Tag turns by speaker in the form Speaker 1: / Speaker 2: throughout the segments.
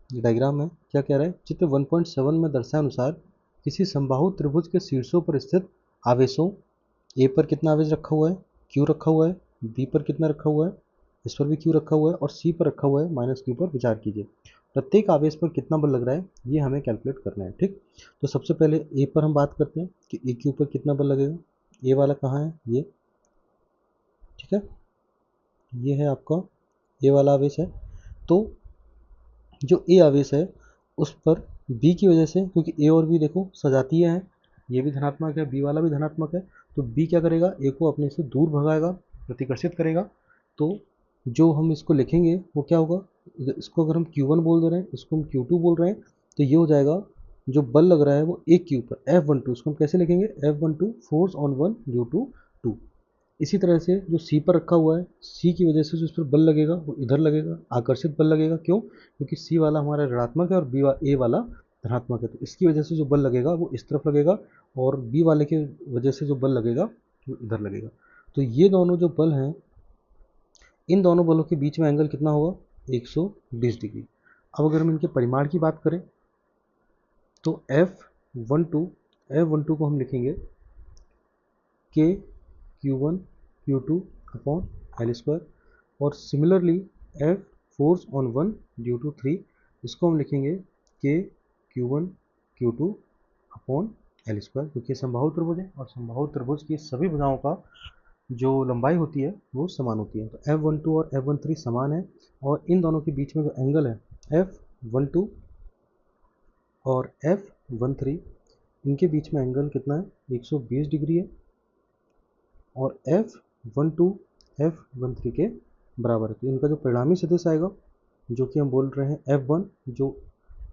Speaker 1: ये डायग्राम है, क्या कह रहा है, चित्र 1.7 में दर्शाए अनुसार किसी समबाहु त्रिभुज के शीर्षों पर स्थित आवेशों, ए पर कितना आवेश रखा हुआ है, क्यू रखा हुआ है, बी पर कितना रखा हुआ है, इस पर भी क्यू रखा हुआ है, और सी पर रखा हुआ है माइनस क्यू पर विचार कीजिए। प्रत्येक आवेश पर कितना बल लग रहा है ये हमें कैलकुलेट करना है। ठीक, तो सबसे पहले ए पर हम बात करते हैं कि ए क्यू पर कितना बल लगेगा। ए वाला कहाँ है, ये, ठीक है, ये है आपका ए वाला आवेश है। तो जो ए आवेश है उस पर बी की वजह से, क्योंकि ए और बी देखो सजातीय है, ये भी धनात्मक है, बी वाला भी धनात्मक है, तो बी क्या करेगा, ए को अपने से दूर भगाएगा, प्रतिकर्षित करेगा। तो जो हम इसको लिखेंगे वो क्या होगा, इसको अगर हम Q1 बोल दे रहे हैं, इसको हम Q2 बोल रहे हैं, तो ये हो जाएगा जो बल लग रहा है वो एक के ऊपर F12, उसको हम कैसे लिखेंगे, F12 force on one due to two. इसी तरह से जो सी पर रखा हुआ है, सी की वजह से जो इस पर बल लगेगा वो इधर लगेगा, आकर्षित बल लगेगा। क्यों, क्योंकि सी वाला हमारा ऋणात्मक है और ए वाला धनात्मक है, तो इसकी वजह से जो बल लगेगा वो इस तरफ लगेगा, और बी वाले की वजह से जो बल लगेगा वो इधर लगेगा। तो ये दोनों जो बल हैं, इन दोनों बलों के बीच में एंगल कितना होगा, 120 डिग्री। अब अगर हम इनके परिमाण की बात करें तो F12 को हम लिखेंगे के Q1 Q2 upon L square, और similarly F force on one due to three, इसको हम लिखेंगे के Q1 Q2 upon L square, क्योंकि समबाहु त्रिभुज है और समबाहु त्रिभुज की सभी भुजाओं का जो लंबाई होती है वो समान होती है। तो F12 और F13 समान है, और इन दोनों के बीच में जो एंगल है F12 और F13, इनके बीच में एंगल कितना है, 120 डिग्री है, और F12 F13 के बराबर है। तो इनका जो परिणामी सदिश आएगा, जो कि हम बोल रहे हैं F1, जो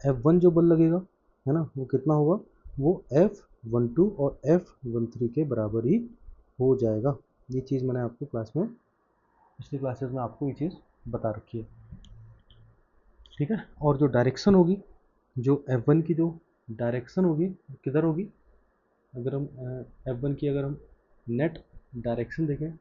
Speaker 1: F1 जो बल लगेगा है ना, वो कितना होगा, वो F12 और F13 के बराबर ही हो जाएगा। ये चीज़ मैंने आपको क्लास में, पिछली क्लासेस में आपको ये चीज़ बता रखी है, ठीक है। और जो डायरेक्शन होगी, जो F1 की जो डायरेक्शन होगी किधर होगी, अगर हम F1 की अगर हम नेट डायरेक्शन देखें,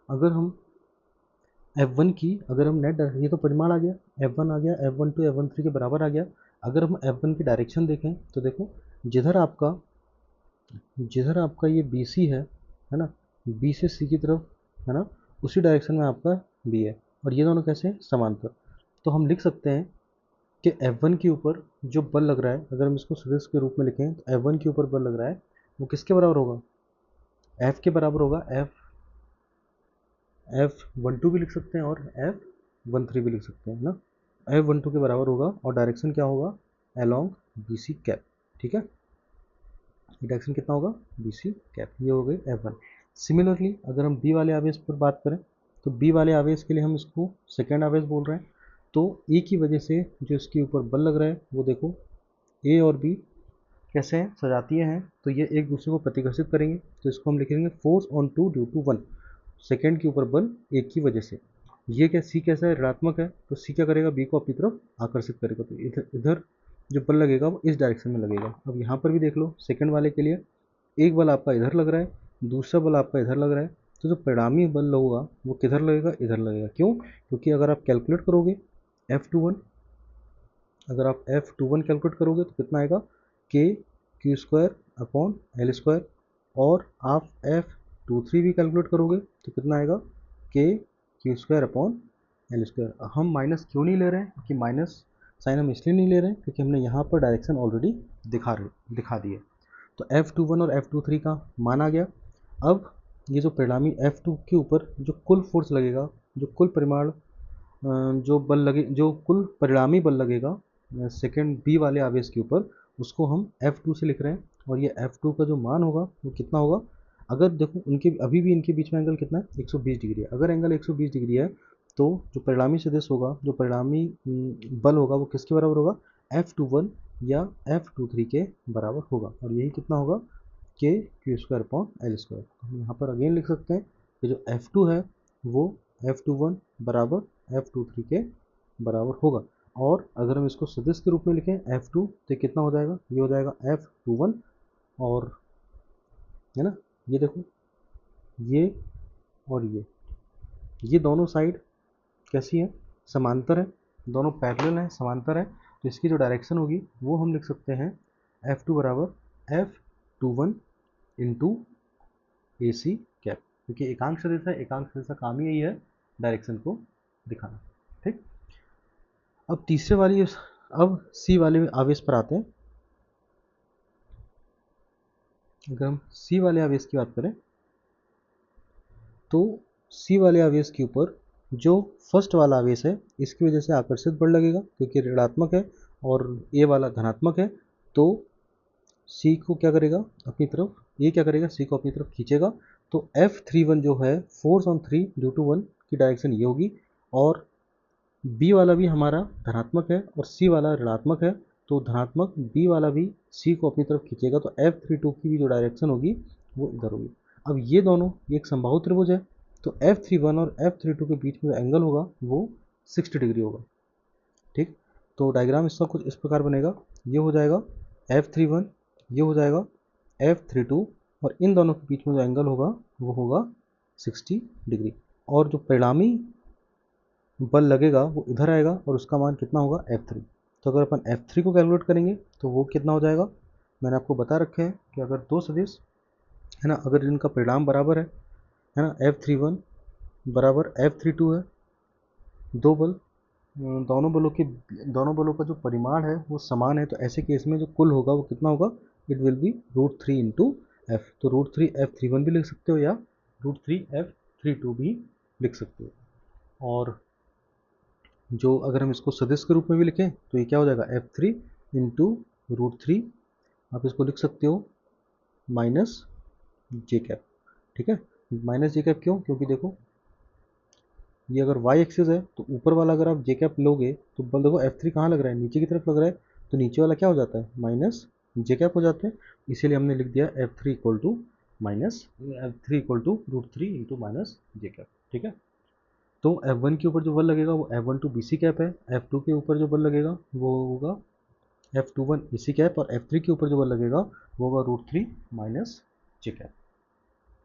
Speaker 1: अगर हम F1 की अगर हम नेट, ये तो परिमाण आ गया, F1 आ गया, F12 F13 के बराबर आ गया। अगर हम F1 की डायरेक्शन देखें तो देखो, जिधर आपका जिधर आपका ये BC है ना, B से C की तरफ, है ना, उसी डायरेक्शन में आपका B है, और ये दोनों कैसे हैं, समांतर। तो हम लिख सकते हैं कि F1 के ऊपर जो बल लग रहा है, अगर हम इसको सदिश के रूप में लिखें तो F1 के ऊपर बल लग रहा है वो किसके बराबर होगा, F के बराबर होगा। F12 भी लिख सकते हैं और F13 भी लिख सकते हैं ना, F12 के बराबर होगा, और डायरेक्शन क्या होगा, अलोंग BC कैप, ठीक है। डायरेक्शन कितना होगा, BC कैप, ये हो गई F1। सिमिलरली अगर हम B वाले आवेश पर बात करें तो B वाले आवेश के लिए हम इसको सेकेंड आवेश बोल रहे हैं। तो E की वजह से जो इसके ऊपर बल लग रहा है वो देखो, A और B कैसे हैं, सजातीय हैं, तो ये एक दूसरे को प्रतिकर्षित करेंगे, तो इसको हम लिखेंगे force on two due to one, second के ऊपर बल एक की वजह से। ये क्या, सी कैसा है, ऋणात्मक है, तो सी क्या करेगा, बी को अपनी तरफ आकर्षित करेगा, तो इधर इधर जो बल लगेगा वो इस डायरेक्शन में लगेगा। अब यहाँ पर भी देख लो, सेकेंड वाले के लिए एक बल आपका इधर लग रहा है, दूसरा बल आपका इधर लग रहा है, तो जो परिणामी बल होगा वो किधर लगेगा, इधर लगेगा। क्यों, क्योंकि अगर आप कैलकुलेट करोगे F21, अगर आप F21 कैलकुलेट करोगे तो कितना आएगा, के Q square upon L square, और आप F23 भी कैलकुलेट करोगे तो कितना आएगा, के Q square upon L square. हम माइनस क्यों नहीं ले रहे हैं, क्योंकि माइनस साइन हम इसलिए नहीं ले रहे हैं क्योंकि हमने यहाँ पर डायरेक्शन ऑलरेडी दिखा दी है। तो F21 और F23 का मान आ गया। अब ये जो परिणामी F2 के ऊपर जो कुल फोर्स लगेगा, जो कुल परिमाण जो बल लगे, जो कुल परिणामी बल लगेगा सेकेंड बी वाले आवेश के ऊपर, उसको हम F2 से लिख रहे हैं, और ये F2 का जो मान होगा वो कितना होगा, अगर देखो उनके अभी भी इनके बीच में एंगल कितना है, 120 डिग्री है। अगर एंगल 120 डिग्री है तो जो परिणामी सदिश होगा, जो परिणामी बल होगा वो किसके बराबर होगा, F21 या F23 के बराबर होगा। और यही कितना होगा, के Q square upon L square. हम यहाँ पर अगेन लिख सकते हैं कि जो F2 है वो F21 बराबर F23 के बराबर होगा। और अगर हम इसको सदिश के रूप में लिखें F2 तो कितना हो जाएगा, ये हो जाएगा F21, और है ना, ये देखो ये और ये दोनों साइड कैसी है, समांतर है, दोनों पैरेलल हैं, समांतर है। तो इसकी जो डायरेक्शन होगी वो हम लिख सकते हैं F2 बराबर F21 इंटू ए सी कैप, क्योंकि एकांक सदिश है, एकांक सदिश का काम ही यही है डायरेक्शन को दिखाना। ठीक, अब तीसरे वाली, अब सी वाले आवेश पर आते हैं। अगर हम सी वाले आवेश की बात करें तो सी वाले आवेश के ऊपर जो फर्स्ट वाला आवेश है इसकी वजह से आकर्षित बल लगेगा, क्योंकि ऋणात्मक है और ए वाला धनात्मक है। तो सी को क्या करेगा अपनी तरफ, ये क्या करेगा, सी को अपनी तरफ खींचेगा। तो F31 जो है फोर्स ऑन 3 ड्यू टू 1 की डायरेक्शन ये होगी, और बी वाला भी हमारा धनात्मक है और सी वाला ऋणात्मक है, तो धनात्मक बी वाला भी सी को अपनी तरफ खींचेगा। तो F32 की भी जो डायरेक्शन होगी वो इधर होगी। अब ये दोनों, ये एक समबाहु त्रिभुज है, तो F31 और F32 के बीच में जो एंगल होगा वो 60 डिग्री होगा। ठीक, तो डायग्राम इसका कुछ इस प्रकार बनेगा, ये हो जाएगा F31, ये हो जाएगा F32, और इन दोनों के बीच में जो एंगल होगा वो होगा 60 डिग्री। और जो परिणामी बल लगेगा वो इधर आएगा और उसका मान कितना होगा, F3। तो अगर अपन F3 को कैलकुलेट करेंगे तो वो कितना हो जाएगा, मैंने आपको बता रखा है कि अगर दो सदिश है ना, अगर इनका परिणाम बराबर है ना, F31 बराबर F32 है, दो बल, दोनों बलों का जो परिमाण है वो समान है, तो ऐसे केस में जो कुल होगा वो कितना होगा, it will be √3 into F. तो √3 F31 भी लिख सकते हो या √3 F32 भी लिख सकते हो। और जो अगर हम इसको सदिश के रूप में भी लिखें तो ये क्या हो जाएगा, F3 इंटू √3, आप इसको लिख सकते हो माइनस जे कैप। ठीक है, माइनस जे कैप क्यों, क्योंकि देखो ये अगर y एक्सिस है तो ऊपर वाला अगर आप जे कैप लोगे तो बल देखो F3 कहाँ लग रहा है, नीचे की तरफ लग रहा है, तो नीचे वाला क्या हो जाता है, माइनस जे कैप हो जाते हैं। इसीलिए हमने लिख दिया F3 equal to √3 into minus j cap. ठीक है, तो F1 के ऊपर जो बल लगेगा वो F1 टू BC कैप है, F2 के ऊपर जो बल लगेगा वो होगा F21 AC कैप, और F3 के ऊपर जो बल लगेगा वो होगा √3 माइनस जे कैप।